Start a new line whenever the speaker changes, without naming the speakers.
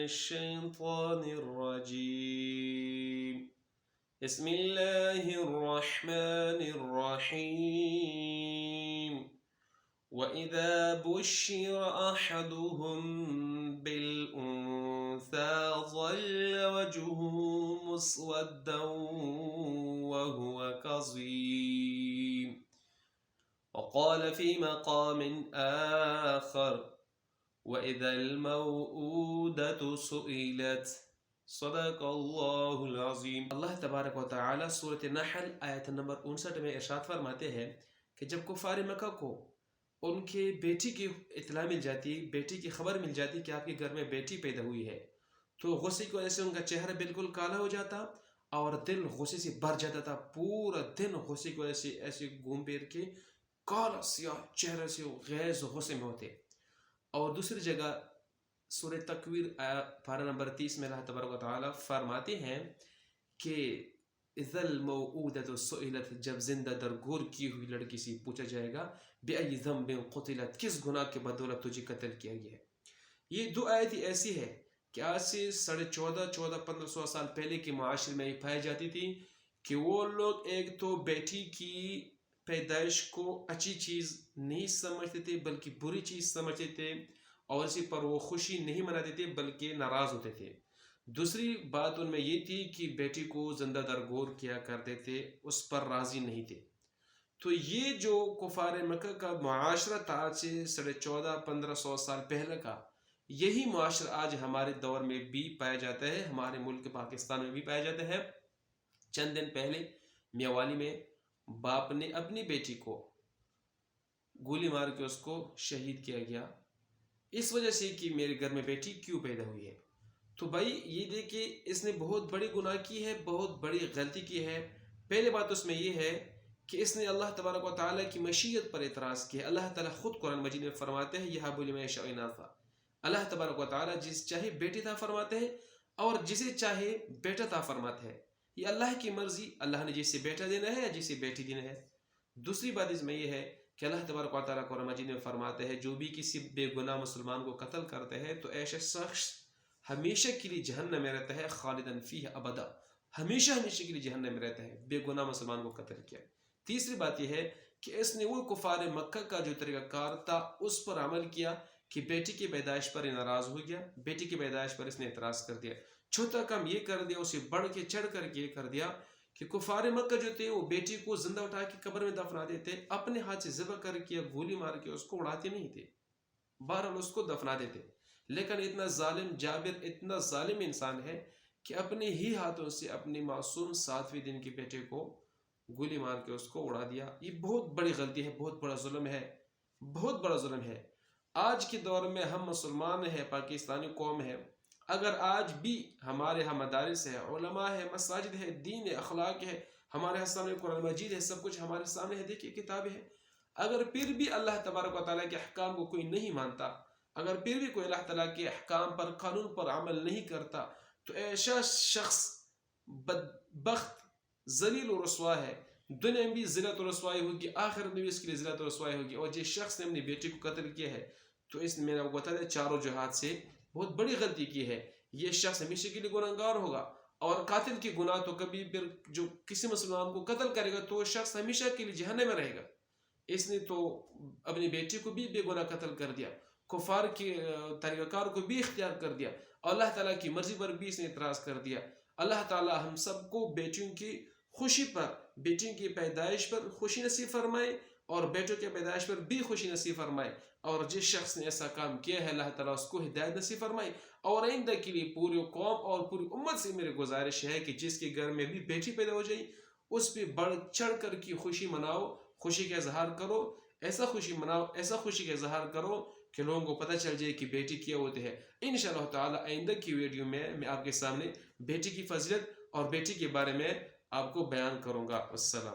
الشيطان الرجيم بسم الله الرحمن الرحيم وإذا بشر أحدهم بالأنثى ظل وجهه مسودا وهو كظيم وقال في مقام آخر وَإِذَا الْمَوْءُودَةُ سُئِلَتْ صدق اللہ العظیم۔ اللہ تبارک و تعالی سورۃ نحل آیت نمبر 59 میں ارشاد فرماتے ہیں کہ جب کفار مکہ کو ان کے بیٹی کی اطلاع مل جاتی، بیٹی کی خبر مل جاتی کہ آپ کے گھر میں بیٹی پیدا ہوئی ہے، تو غصے کی وجہ سے ان کا چہرہ بالکل کالا ہو جاتا اور دل غصے سے بھر جاتا تھا۔ پورا دن غصے کی وجہ سے ایسے گھوم پھر کے کالا سیاہ چہرے سے غیظ غصے میں ہوتے۔ اور دوسری جگہ سورہ تکویر پارہ نمبر 30 میں اللہ تبارک و تعالی فرماتے ہیں کہ اذا الموءودۃ سئلت، جب زندہ درگور کی ہوئی لڑکی سے پوچھا جائے گا بأی ذنب قتلت، کس گناہ کے بدولت تجھے قتل کیا گیا ہے۔ یہ دو آیتیں ایسی ہے کہ آج سے 1450-1500 سال پہلے کے معاشرے میں یہ پائی جاتی تھی کہ وہ لوگ ایک تو بیٹی کی پیدائش کو اچھی چیز نہیں سمجھتے تھے بلکہ بری چیز سمجھتے تھے، اور اسی پر وہ خوشی نہیں مناتے تھے بلکہ ناراض ہوتے تھے۔ دوسری بات ان میں یہ تھی کہ بیٹی کو زندہ درگور کیا کرتے تھے، اس پر راضی نہیں تھے۔ تو یہ جو کفار مکہ کا معاشرہ تھا آج سے 1450-1500 سال پہلے کا، یہی معاشرہ آج ہمارے دور میں بھی پایا جاتا ہے، ہمارے ملک پاکستان میں بھی پایا جاتا ہے۔ چند دن پہلے میاوالی میں باپ نے اپنی بیٹی کو گولی مار کے اس کو شہید کیا گیا، اس وجہ سے کہ میرے گھر میں بیٹی کیوں پیدا ہوئی ہے۔ تو بھائی یہ دیکھیں، اس نے بہت بڑی گناہ کی ہے، بہت بڑی غلطی کی ہے۔ پہلے بات اس میں یہ ہے کہ اس نے اللہ تبارک و تعالیٰ کی مشیت پر اعتراض کیا۔ اللہ تعالیٰ خود قرآن مجید میں فرماتے ہیں یہب لمن یشاء اناثا، اللہ تبارک و تعالیٰ جس چاہے بیٹی عطا فرماتے ہیں اور جسے چاہے بیٹا عطا فرماتے ہیں۔ یہ اللہ کی مرضی، اللہ نے جسے بیٹا دینا ہے یا جسے بیٹی دینا ہے۔ دوسری بات اس میں یہ ہے کہ اللہ تبارک و تعالیٰ قرآن مجید میں فرماتے ہیں جو بھی کسی بے گناہ مسلمان کو قتل کرتے ہیں تو ایسا شخص ہمیشہ کے لیے جہنم میں رہتا ہے، خالداً فیہ ابدا، ہمیشہ کے لیے جہنم میں رہتا ہے، بے گناہ مسلمان کو قتل کیا۔ تیسری بات یہ ہے کہ اس نے وہ کفار مکہ کا جو طریقہ کار تھا اس پر عمل کیا کہ بیٹی کی پیدائش پر ناراض ہو گیا، بیٹی کی پیدائش پر اس نے اعتراض کر دیا۔ چھوٹا کام یہ کر دیا، اسے بڑھ کے چڑھ کر کے یہ کر دیا کہ کفار مکہ جو تھے وہ بیٹی کو زندہ اٹھا کے قبر میں دفنا دیتے، اپنے ہاتھ سے ذبح کر کے گولی مار کے اس کو اڑاتے نہیں تھے، بہرحال اس کو دفنا دیتے۔ لیکن اتنا ظالم جابر، اتنا ظالم انسان ہے کہ اپنے ہی ہاتھوں سے اپنی معصوم 7ویں دن کے بیٹے کو گولی مار کے اس کو اڑا دیا۔ یہ بہت بڑی غلطی ہے، بہت بڑا ظلم ہے، بہت بڑا ظلم ہے۔ آج کے دور میں ہم مسلمان ہیں، پاکستانی قوم ہے، اگر آج بھی ہمارے ہاں مدارس ہے، علماء ہے، مساجد ہے، دین ہے، اخلاق ہے، ہمارے ہاں سامنے قرآن مجید ہے، سب کچھ ہمارے سامنے ہے، دیکھیے کتابیں ہیں، اگر پھر بھی اللہ تبارک و تعالیٰ کے احکام کو کوئی نہیں مانتا، اگر پھر بھی کوئی اللہ تعالیٰ کے احکام پر، قانون پر عمل نہیں کرتا، تو ایسا شخص بدبخت، ذلیل و رسوا ہے۔ دنیا میں بھی ذلت و رسوائی ہوگی، آخرت میں بھی اس کے لیے ذلت و رسوائی ہوگی۔ اور جس شخص نے اپنی بیٹی کو قتل کیا ہے تو اس نے، میں نے آپ کو بتا دیا، چاروں جہات سے بہت بڑی غلطی کی ہے۔ یہ شخص ہمیشہ کے لیے گناہگار ہوگا، اور قاتل کی گناہ تو کبھی پھر جو کسی مسلمان کو قتل کرے گا تو وہ شخص ہمیشہ کے لیے جہنم میں رہے گا۔ اس نے تو اپنی بیٹی کو بھی بے گناہ قتل کر دیا، کفار کے طریقہ کار کو بھی اختیار کر دیا، اور اللہ تعالیٰ کی مرضی پر بھی اس نے اعتراض کر دیا۔ اللہ تعالیٰ ہم سب کو بیٹیوں کی خوشی پر، بیٹیوں کی پیدائش پر خوشی نصیب فرمائے، اور بیٹوں کی پیدائش پر بھی خوشی نصیب فرمائے، اور جس شخص نے ایسا کام کیا ہے اللہ تعالیٰ اس کو ہدایت نصیب فرمائے۔ اور آئندہ کے لیے پوری قوم اور پوری امت سے میری گزارش ہے کہ جس کے گھر میں بھی بیٹی پیدا ہو جائے اس پہ بڑھ چڑھ کر کی خوشی مناؤ، خوشی کا اظہار کرو، ایسا خوشی مناؤ، ایسا خوشی کا اظہار کرو کہ لوگوں کو پتہ چل جائے کہ بیٹی کیا ہوتے ہیں۔ انشاءاللہ تعالی آئندہ کی ویڈیو میں آپ کے سامنے بیٹی کی فضیلت اور بیٹی کے بارے میں آپ کو بیان کروں گا۔ السلام۔